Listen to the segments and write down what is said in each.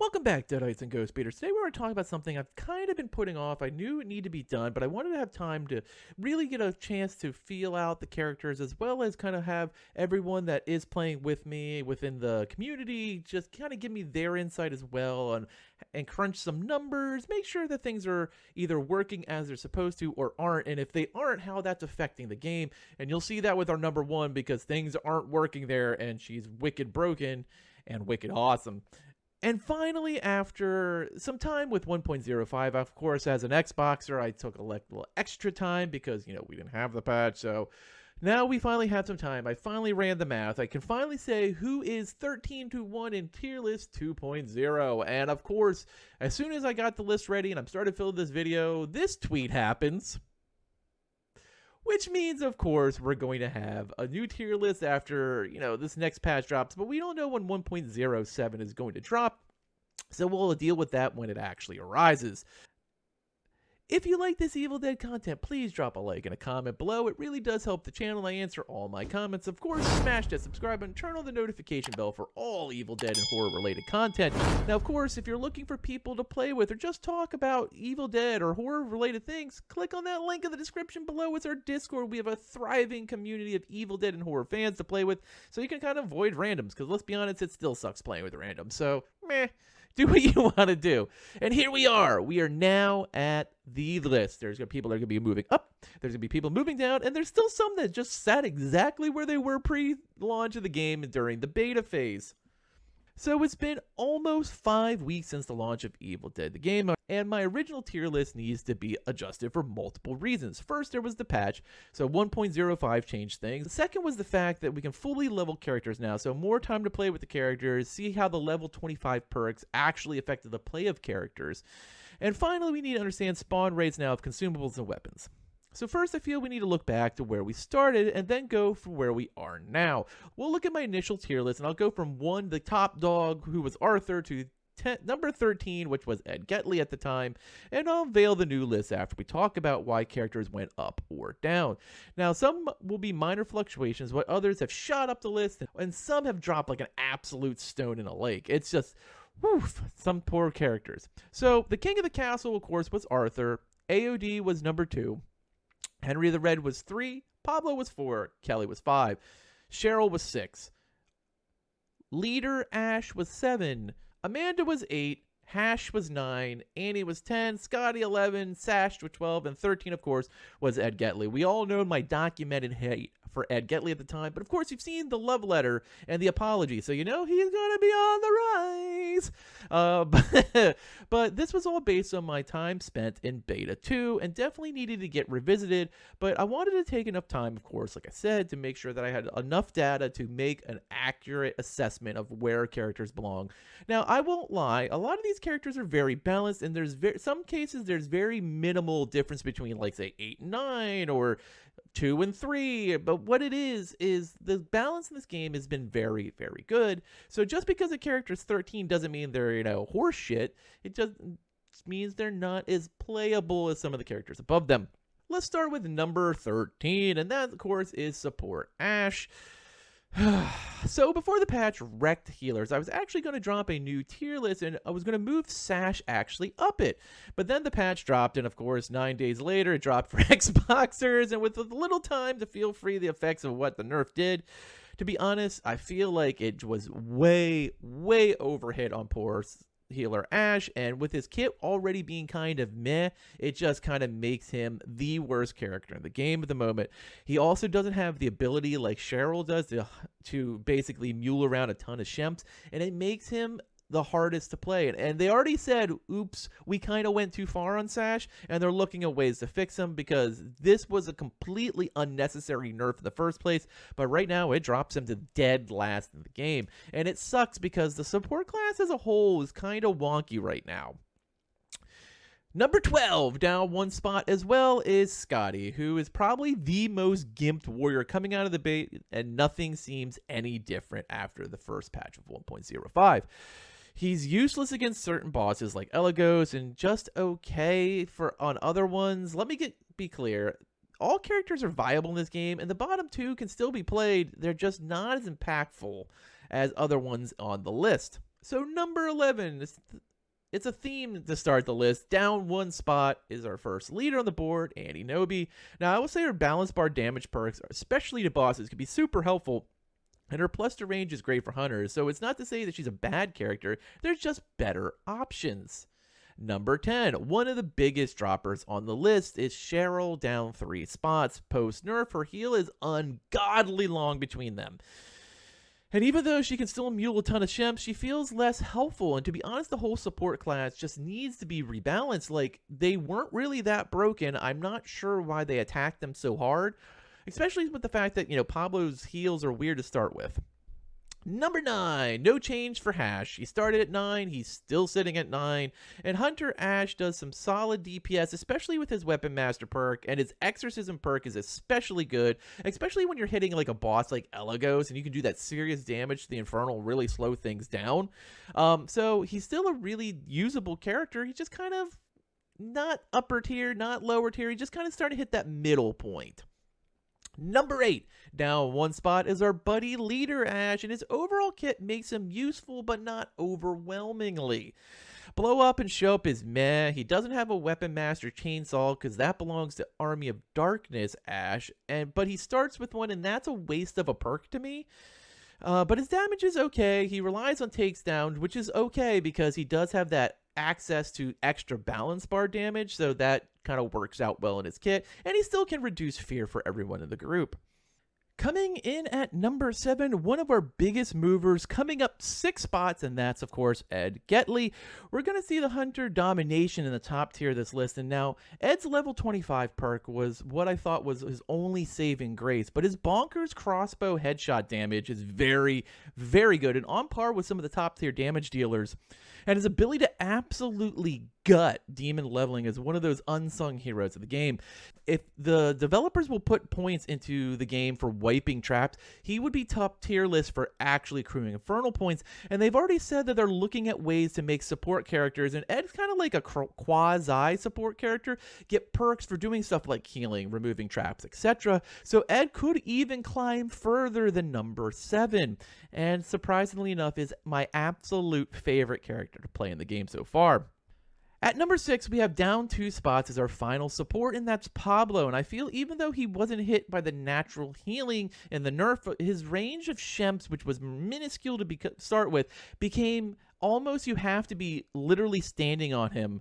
Welcome back, Deadites and Ghost Beaters. Today we're going to talk about something I've kind of been putting off. I knew it needed to be done, but I wanted to have time to really get a chance to feel out the characters as well as kind of have everyone that is playing with me within the community just kind of give me their insight as well and crunch some numbers, make sure that things are either working as they're supposed to or aren't, and if they aren't, how that's affecting the game. And you'll see that with our number one because things aren't working there and she's wicked broken and wicked awesome. And finally, after some time with 1.05, of course, as an Xboxer, I took a little extra time because, we didn't have the patch. So now we finally have some time. I finally ran the math. I can finally say who is 13-1 in tier list 2.0. And of course, as soon as I got the list ready and I'm starting to fill this video, this tweet happens. Which means, of course, we're going to have a new tier list after, this next patch drops. But we don't know when 1.07 is going to drop. So we'll deal with that when it actually arises. If you like this Evil Dead content, please drop a like and a comment below. It really does help the channel. I answer all my comments. Of course, smash that subscribe button, turn on the notification bell for all Evil Dead and horror-related content. Now, of course, if you're looking for people to play with or just talk about Evil Dead or horror-related things, click on that link in the description below. It's our Discord. We have a thriving community of Evil Dead and horror fans to play with, so you can kind of avoid randoms, because let's be honest, it still sucks playing with randoms. So, meh. Do what you want to do. And here we are. We are now at the list. There's people that are going to be moving up. There's going to be people moving down. And there's still some that just sat exactly where they were pre-launch of the game during the beta phase. So it's been almost 5 weeks since the launch of Evil Dead, the game, and my original tier list needs to be adjusted for multiple reasons. First, there was the patch, so 1.05 changed things. The second was the fact that we can fully level characters now, so more time to play with the characters, see how the level 25 perks actually affected the play of characters. And finally, we need to understand spawn rates now of consumables and weapons. So first, I feel we need to look back to where we started and then go for where we are now. We'll look at my initial tier list, and I'll go from the top dog, who was Arthur, to number 13, which was Ed Getley at the time, and I'll unveil the new list after we talk about why characters went up or down. Now, some will be minor fluctuations, while others have shot up the list, and some have dropped like an absolute stone in a lake. It's just, woof, some poor characters. So, the king of the castle, of course, was Arthur. AOD was number 2. Henry the Red was 3, Pablo was 4, Kelly was 5, Cheryl was 6, Leader Ash was 7, Amanda was 8, Hash was 9, Annie was 10, Scotty 11, Sash was 12, and 13, of course, was Ed Getley. We all know my documented hate for Ed Getley at the time, but of course you've seen the love letter and the apology, so you know he's gonna be on the rise. But this was all based on my time spent in beta 2 and definitely needed to get revisited, but I wanted to take enough time, of course, like I said, to make sure that I had enough data to make an accurate assessment of where characters belong. Now, I won't lie, a lot of these characters are very balanced, and there's some cases there's very minimal difference between, like, say, 8 and 9 or 2 and 3, but what it is the balance in this game has been very, very good. So just because a character is 13 doesn't mean they're, horse shit. It just means they're not as playable as some of the characters above them. Let's start with number 13, and that, of course, is Support Ash. So before the patch wrecked healers, I was actually going to drop a new tier list, and I was going to move Sash actually up it. But then the patch dropped, and of course 9 days later it dropped for Xboxers, and with a little time to feel free the effects of what the nerf did, to be honest, I feel like it was way, way overhit on poor healer Ash, and with his kit already being kind of meh, it just kind of makes him the worst character in the game at the moment. He also doesn't have the ability like Cheryl does to basically mule around a ton of shemps, and it makes him the hardest to play. And they already said, oops, we kind of went too far on Sash, and they're looking at ways to fix him because this was a completely unnecessary nerf in the first place, but right now it drops him to dead last in the game. And it sucks because the support class as a whole is kind of wonky right now. Number 12, down one spot as well, is Scotty, who is probably the most gimped warrior coming out of the beta, and nothing seems any different after the first patch of 1.05. He's useless against certain bosses like Elagos and just okay on other ones. Let me be clear. All characters are viable in this game, and the bottom two can still be played. They're just not as impactful as other ones on the list. So number 11, it's a theme to start the list. Down one spot is our first leader on the board, Annie Nobi. Now, I will say her balance bar damage perks, especially to bosses, can be super helpful. And her plus to range is great for hunters, so it's not to say that she's a bad character, there's just better options. Number 10, one of the biggest droppers on the list is Cheryl, down 3 spots. Post nerf, her heal is ungodly long between them. And even though she can still mule a ton of shemps, she feels less helpful. And to be honest, the whole support class just needs to be rebalanced. Like, they weren't really that broken. I'm not sure why they attacked them so hard, especially with the fact that, Pablo's heals are weird to start with. Number 9, no change for Hash. He started at 9, he's still sitting at 9, and Hunter Ash does some solid DPS, especially with his Weapon Master perk, and his Exorcism perk is especially good, especially when you're hitting like a boss like Elagos, and you can do that serious damage to the Infernal, really slow things down. So he's still a really usable character. He's just kind of not upper tier, not lower tier, he's just kind of starting to hit that middle point. Number 8, down one spot is our buddy leader Ash, and his overall kit makes him useful, but not overwhelmingly. Blow up and show up is meh. He doesn't have a Weapon Master chainsaw because that belongs to Army of Darkness Ash, but he starts with one, and that's a waste of a perk to me. But his damage is okay. He relies on takedowns, which is okay because he does have that access to extra balance bar damage, so that kind of works out well in his kit, and he still can reduce fear for everyone in the group. Coming in at number 7, one of our biggest movers, coming up 6 spots, and that's, of course, Ed Getley. We're going to see the Hunter domination in the top tier of this list, and now Ed's level 25 perk was what I thought was his only saving grace, but his bonkers crossbow headshot damage is very, very good, and on par with some of the top tier damage dealers. And his ability to absolutely gut demon leveling is one of those unsung heroes of the game. If the developers will put points into the game for wiping traps, he would be top tier list for actually accruing Infernal points. And they've already said that they're looking at ways to make support characters, and Ed's kind of like a quasi support character, get perks for doing stuff like healing, removing traps, etc. So Ed could even climb further than number 7. And surprisingly enough, is my absolute favorite character to play in the game so far. At number 6, we have down 2 spots as our final support, and that's Pablo. And I feel even though he wasn't hit by the natural healing in the nerf, his range of shemps, which was minuscule to start with, became almost you have to be literally standing on him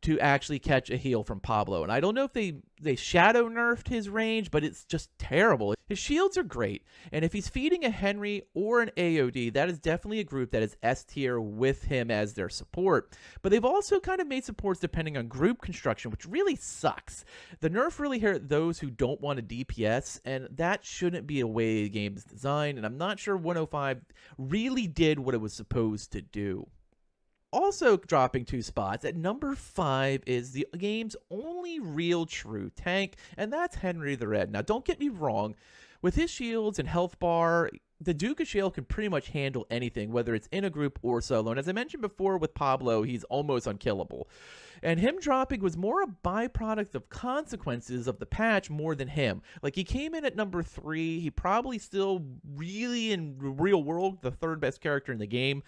to actually catch a heal from Pablo. And I don't know if they shadow nerfed his range, but it's just terrible. His shields are great, and if he's feeding a Henry or an AOD, that is definitely a group that is S tier with him as their support. But they've also kind of made supports depending on group construction, which really sucks. The nerf really hurt those who don't want a DPS, and that shouldn't be a way the game is designed, and I'm not sure 105 really did what it was supposed to do. Also dropping 2 spots at number 5 is the game's only real true tank, and that's Henry the Red. Now, don't get me wrong, with his shields and health bar, the Duke of Shale can pretty much handle anything, whether it's in a group or solo. And as I mentioned before with Pablo, he's almost unkillable. And him dropping was more a byproduct of consequences of the patch more than him. Like, he came in at number 3. He probably still really in the real world the 3rd best character in the game.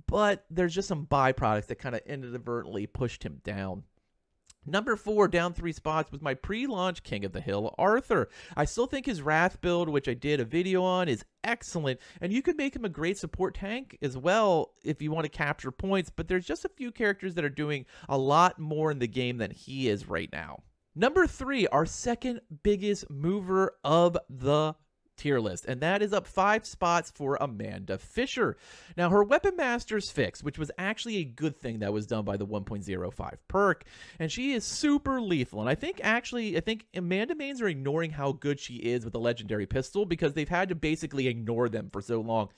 But there's just some byproducts that kind of inadvertently pushed him down. Number 4, down 3 spots, was my pre-launch King of the Hill, Arthur. I still think his Wrath build, which I did a video on, is excellent, and you could make him a great support tank as well if you want to capture points, but there's just a few characters that are doing a lot more in the game than he is right now. Number 3, our second biggest mover of the tier list, and that is up 5 spots for Amanda Fisher. Now, her Weapon Master's fix, which was actually a good thing that was done by the 1.05 perk, and she is super lethal. And I think Amanda mains are ignoring how good she is with the legendary pistol because they've had to basically ignore them for so long.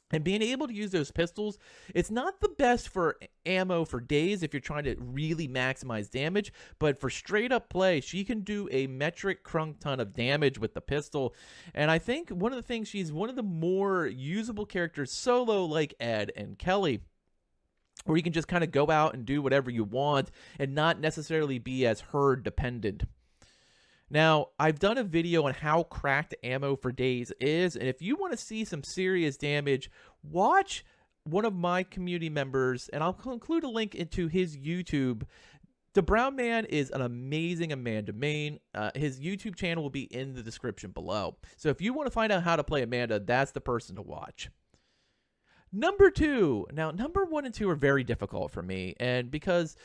And being able to use those pistols, it's not the best for ammo for days if you're trying to really maximize damage, but for straight up play, she can do a metric crunk ton of damage with the pistol. And I think one of the things, she's one of the more usable characters solo like Ed and Kelly, where you can just kind of go out and do whatever you want and not necessarily be as herd dependent. Now, I've done a video on how cracked ammo for days is, and if you want to see some serious damage, watch one of my community members, and I'll include a link into his YouTube. The Brown Man is an amazing Amanda main. His YouTube channel will be in the description below. So if you want to find out how to play Amanda, that's the person to watch. Number 2. Now, number 1 and 2 are very difficult for me, and because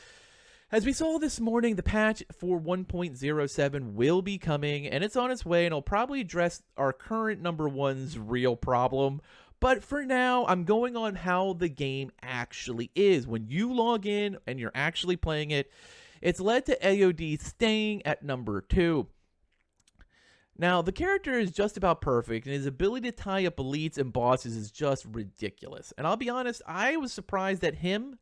as we saw this morning, the patch for 1.07 will be coming, and it's on its way, and it'll probably address our current number 1's real problem. But for now, I'm going on how the game actually is. When you log in and you're actually playing it, it's led to AOD staying at number 2. Now, the character is just about perfect, and his ability to tie up elites and bosses is just ridiculous. And I'll be honest, I was surprised that him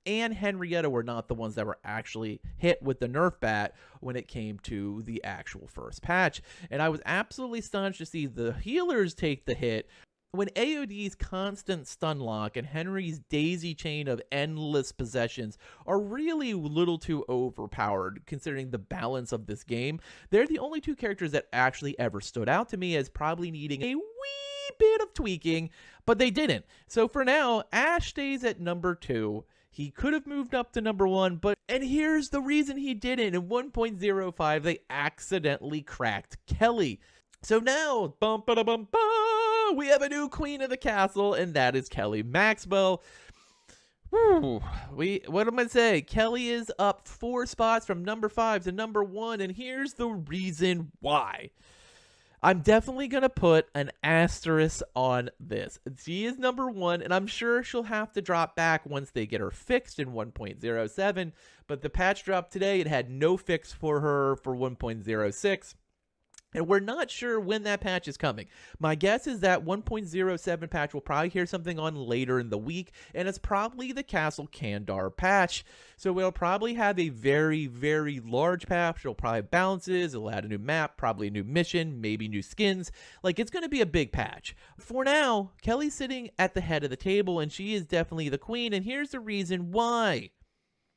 and Henrietta were not the ones that were actually hit with the nerf bat when it came to the actual first patch. And I was absolutely astonished to see the healers take the hit when AOD's constant stun lock and Henry's daisy chain of endless possessions are really a little too overpowered considering the balance of this game. They're the only 2 characters that actually ever stood out to me as probably needing a wee bit of tweaking, but they didn't. So for now, Ash stays at number 2. He could have moved up to number 1, and here's the reason he didn't. In 1.05, they accidentally cracked Kelly. So now, we have a new queen of the castle, and that is Kelly Maxwell. Woo, what am I say? Kelly is up 4 spots from number 5 to number 1, and here's the reason why. I'm definitely going to put an asterisk on this. She is number 1, and I'm sure she'll have to drop back once they get her fixed in 1.07, but the patch dropped today. It had no fix for her for 1.06. And we're not sure when that patch is coming. My guess is that 1.07 patch will probably hear something on later in the week, and it's probably the Castle Kandar patch. So we'll probably have a very, very large patch. It'll probably have balances, it'll add a new map, probably a new mission, maybe new skins. Like, it's going to be a big patch. For now, Kelly's sitting at the head of the table, and she is definitely the queen, and here's the reason why.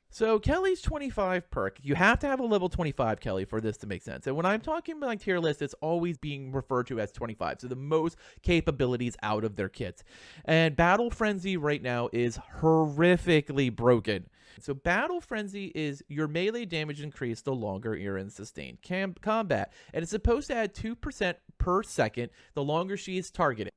So Kelly's 25 perk. You have to have a level 25 Kelly for this to make sense. And when I'm talking about like tier list, it's always being referred to as 25. So the most capabilities out of their kits. And Battle Frenzy right now is horrifically broken. So Battle Frenzy is your melee damage increased the longer you're in sustained combat. And it's supposed to add 2% per second the longer she is targeted.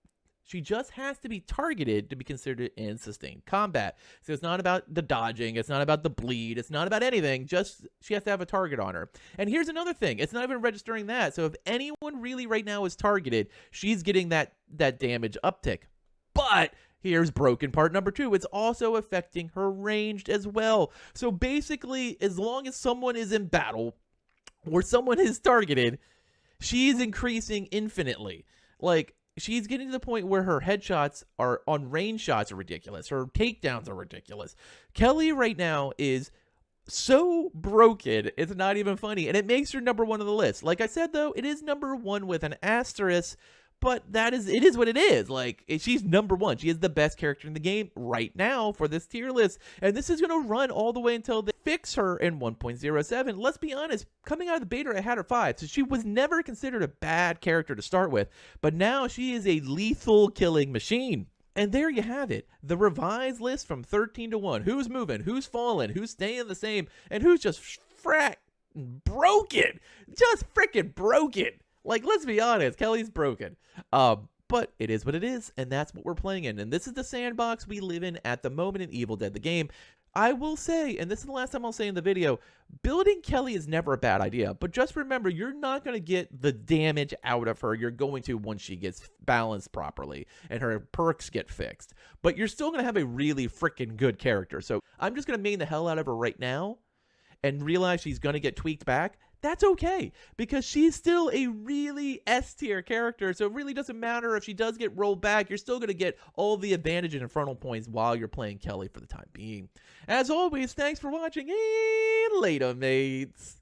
She just has to be targeted to be considered in sustained combat. So it's not about the dodging. It's not about the bleed. It's not about anything. Just she has to have a target on her. And here's another thing. It's not even registering that. So if anyone really right now is targeted, she's getting that damage uptick. But here's broken part number 2. It's also affecting her ranged as well. So basically, as long as someone is in battle or someone is targeted, she's increasing infinitely. Like, she's getting to the point where her headshots are on range shots are ridiculous. Her takedowns are ridiculous. Kelly right now is so broken, it's not even funny. And it makes her number 1 on the list. Like I said, though, it is number 1 with an asterisk. But it is what it is. Like, she's number 1. She is the best character in the game right now for this tier list. And this is going to run all the way until they fix her in 1.07. Let's be honest, coming out of the beta, I had her 5. So she was never considered a bad character to start with. But now she is a lethal killing machine. And there you have it. The revised list from 13 to 1. Who's moving? Who's falling? Who's staying the same? And who's just broken? Just freaking broken. Like, let's be honest, Kelly's broken. But it is what it is, and that's what we're playing in. And this is the sandbox we live in at the moment in Evil Dead the game. I will say, and this is the last time I'll say in the video, building Kelly is never a bad idea. But just remember, you're not going to get the damage out of her you're going to once she gets balanced properly and her perks get fixed. But you're still going to have a really freaking good character. So I'm just going to main the hell out of her right now and realize she's going to get tweaked back. That's okay, because she's still a really S-tier character, so it really doesn't matter if she does get rolled back. You're still going to get all the advantage and infernal points while you're playing Kelly for the time being. As always, thanks for watching, and later, mates.